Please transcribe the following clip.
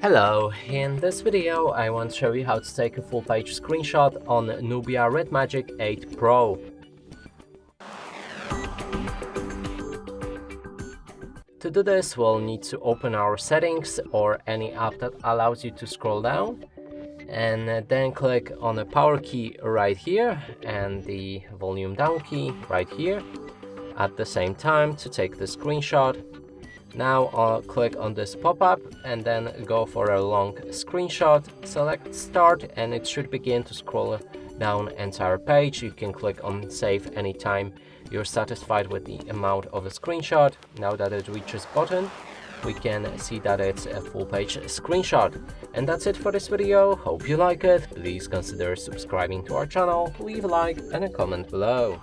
Hello, in this video I want to show you how to take a full page screenshot on Nubia Redmagic 8 Pro. To do this, we'll need to open our settings or any app that allows you to scroll down, and then click on the power key right here and the volume down key right here at the same time to take the screenshot. Now I'll click on this pop-up and then go for a long screenshot, select start, and it should begin to scroll down entire page. You can click on save anytime you're satisfied with the amount of a screenshot. Now that it reaches button, we can see that it's a full page screenshot. And that's it for this video. Hope you like it. Please consider subscribing to our channel, leave a like and a comment below.